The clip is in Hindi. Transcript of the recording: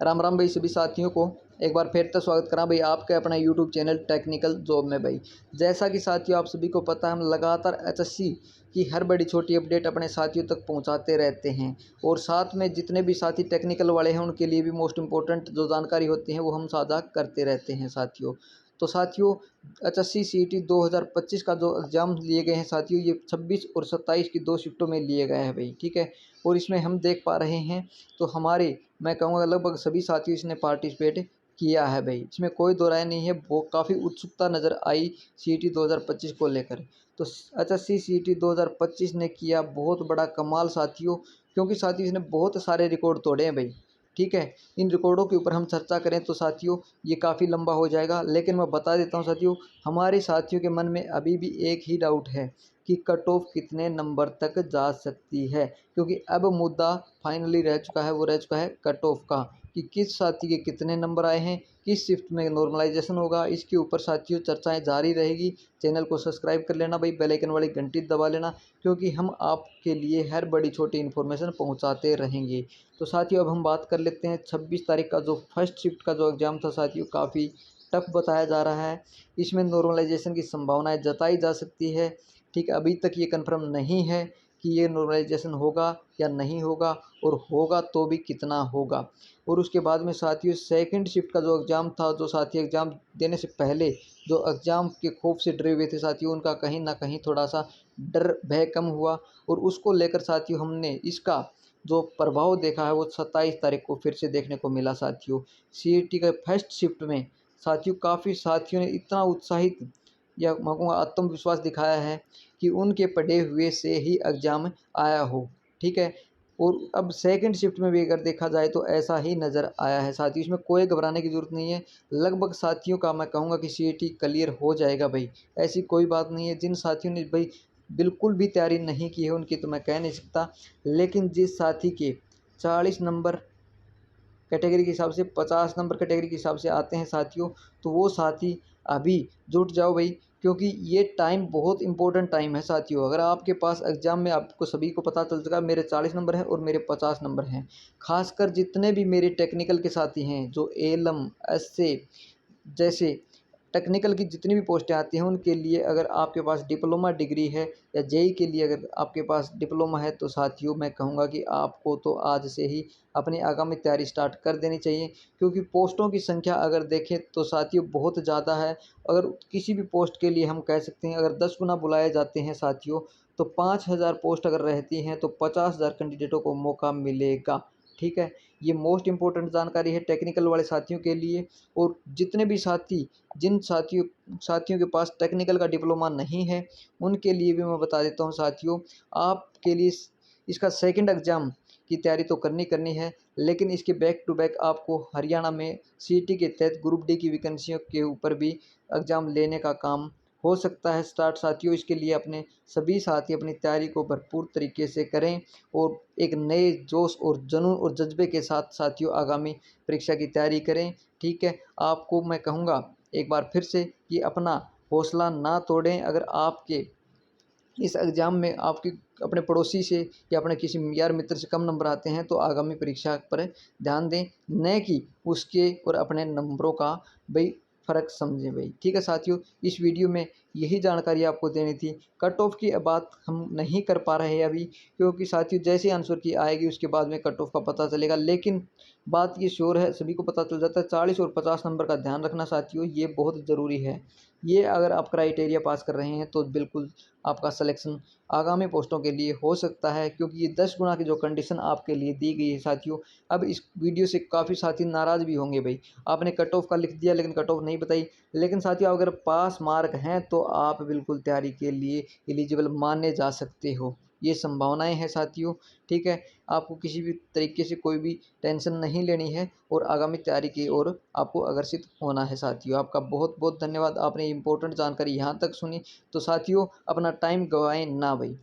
राम राम भाई सभी साथियों को एक बार फिर से स्वागत करा भाई आपके अपना यूट्यूब चैनल टेक्निकल जॉब में भाई। जैसा कि साथियों आप सभी को पता है, हम लगातार एचएससी की हर बड़ी छोटी अपडेट अपने साथियों तक पहुंचाते रहते हैं और साथ में जितने भी साथी टेक्निकल वाले हैं उनके लिए भी मोस्ट इंपॉर्टेंट जो जानकारी होती है वो हम साझा करते रहते हैं साथियों। तो साथियों एचएससी सीईटी 2025 का जो एग्ज़ाम लिए गए हैं साथियों, ये 26 और 27 की 2 शिफ्टों में लिए गए हैं भाई, ठीक है। और इसमें हम देख पा रहे हैं तो हमारे मैं कहूँगा लगभग सभी साथियों इसने पार्टिसिपेट किया है भाई, इसमें कोई दो राय नहीं है। वो काफ़ी उत्सुकता नज़र आई सीईटी 2025 को लेकर। तो एचएससी सीईटी 2025 ने किया बहुत बड़ा कमाल साथियों, क्योंकि साथियों इसने बहुत सारे रिकॉर्ड तोड़े हैं भाई, ठीक है। इन रिकॉर्डों के ऊपर हम चर्चा करें तो साथियों ये काफ़ी लंबा हो जाएगा, लेकिन मैं बता देता हूँ साथियों, हमारे साथियों के मन में अभी भी एक ही डाउट है कि कट ऑफ कितने नंबर तक जा सकती है, क्योंकि अब मुद्दा फाइनली रह चुका है, वो रह चुका है कट ऑफ का कि किस साथी के कितने नंबर आए हैं, किस शिफ्ट में नॉर्मलाइजेशन होगा। इसके ऊपर साथियों चर्चाएं जारी रहेगी। चैनल को सब्सक्राइब कर लेना भाई, बेल आइकन वाली घंटी दबा लेना, क्योंकि हम आपके लिए हर बड़ी छोटी इन्फॉर्मेशन पहुंचाते रहेंगे। तो साथियों अब हम बात कर लेते हैं 26 तारीख का जो फर्स्ट शिफ्ट का जो एग्ज़ाम था साथियों, काफ़ी टफ बताया जा रहा है। इसमें नॉर्मलाइजेशन की संभावनाएं जताई जा सकती है, ठीक है। अभी तक ये कंफर्म नहीं है कि ये नॉर्मलाइजेशन होगा या नहीं होगा, और होगा तो भी कितना होगा। और उसके बाद में साथियों सेकंड शिफ्ट का जो एग्ज़ाम था, जो साथी एग्ज़ाम देने से पहले जो एग्ज़ाम के खौफ से डरे हुए थे साथियों, उनका कहीं ना कहीं थोड़ा सा डर भय कम हुआ, और उसको लेकर साथियों हमने इसका जो प्रभाव देखा है वो 27 तारीख को फिर से देखने को मिला साथियों। सीईटी के फर्स्ट शिफ्ट में साथियों काफ़ी साथियों ने इतना उत्साहित या मैं कहूँगा आत्मविश्वास दिखाया है कि उनके पढ़े हुए से ही एग्ज़ाम आया हो, ठीक है। और अब सेकंड शिफ्ट में भी अगर देखा जाए तो ऐसा ही नज़र आया है साथियों, इसमें कोई घबराने की ज़रूरत नहीं है। लगभग साथियों का मैं कहूँगा कि सीईटी क्लियर हो जाएगा भाई, ऐसी कोई बात नहीं है। जिन साथियों ने भाई बिल्कुल भी तैयारी नहीं की है उनकी तो मैं कह नहीं सकता, लेकिन जिस साथी के 40 नंबर कैटेगरी के हिसाब से 50 नंबर कैटेगरी के हिसाब से आते हैं साथियों, तो वो साथी अभी जुट जाओ भाई, क्योंकि ये टाइम बहुत इंपॉर्टेंट टाइम है साथियों। अगर आपके पास एग्ज़ाम में आपको सभी को पता चल चुका मेरे 40 नंबर हैं और मेरे 50 नंबर हैं, खासकर जितने भी मेरे टेक्निकल के साथी हैं जो एएलएम एसए जैसे टेक्निकल की जितनी भी पोस्टें आती हैं उनके लिए अगर आपके पास डिप्लोमा डिग्री है, या जेई के लिए अगर आपके पास डिप्लोमा है, तो साथियों मैं कहूँगा कि आपको तो आज से ही अपनी आगामी तैयारी स्टार्ट कर देनी चाहिए। क्योंकि पोस्टों की संख्या अगर देखें तो साथियों बहुत ज़्यादा है। अगर किसी भी पोस्ट के लिए हम कह सकते हैं अगर 10 गुना बुलाए जाते हैं साथियों, तो 5000 पोस्ट अगर रहती हैं तो 50,000 कैंडिडेटों को मौका मिलेगा, ठीक है। ये मोस्ट इंपॉर्टेंट जानकारी है टेक्निकल वाले साथियों के लिए। और जितने भी साथी जिन साथियों के पास टेक्निकल का डिप्लोमा नहीं है उनके लिए भी मैं बता देता हूँ साथियों, आपके लिए इसका सेकंड एग्ज़ाम की तैयारी तो करनी है, लेकिन इसके बैक टू बैक आपको हरियाणा में सीईटी के तहत ग्रुप डी की वैकेंसियों के ऊपर भी एग्ज़ाम लेने का काम हो सकता है स्टार्ट साथियों। इसके लिए अपने सभी साथी अपनी तैयारी को भरपूर तरीके से करें और एक नए जोश और जुनून और जज्बे के साथ साथियों आगामी परीक्षा की तैयारी करें, ठीक है। आपको मैं कहूँगा एक बार फिर से कि अपना हौसला ना तोड़ें। अगर आपके इस एग्ज़ाम में आपकी अपने पड़ोसी से या अपने किसी यार मित्र से कम नंबर आते हैं तो आगामी परीक्षा पर ध्यान दें, न कि उसके और अपने नंबरों का भाई फ़र्क समझें भाई, ठीक है साथियों। इस वीडियो में यही जानकारी आपको देनी थी। कट ऑफ की बात हम नहीं कर पा रहे हैं अभी, क्योंकि साथियों जैसे आंसर की आएगी उसके बाद में कट ऑफ का पता चलेगा, लेकिन बात ये श्योर है सभी को पता चल जाता है 40 और 50 नंबर का ध्यान रखना साथियों, ये बहुत ज़रूरी है। ये अगर आप क्राइटेरिया पास कर रहे हैं तो बिल्कुल आपका सिलेक्शन आगामी पोस्टों के लिए हो सकता है, क्योंकि ये 10 गुना की जो कंडीशन आपके लिए दी गई है साथियों। अब इस वीडियो से काफ़ी साथी नाराज़ भी होंगे भाई, आपने कट ऑफ का लिख दिया लेकिन कट ऑफ नहीं बताई। लेकिन साथियों अगर पास मार्क हैं तो आप बिल्कुल तैयारी के लिए एलिजिबल माने जा सकते हो, ये संभावनाएं हैं साथियों, ठीक है। आपको किसी भी तरीके से कोई भी टेंशन नहीं लेनी है और आगामी तैयारी की ओर आपको अग्रसित होना है साथियों। आपका बहुत बहुत धन्यवाद, आपने इंपॉर्टेंट जानकारी यहाँ तक सुनी। तो साथियों अपना टाइम गवाएं ना भाई।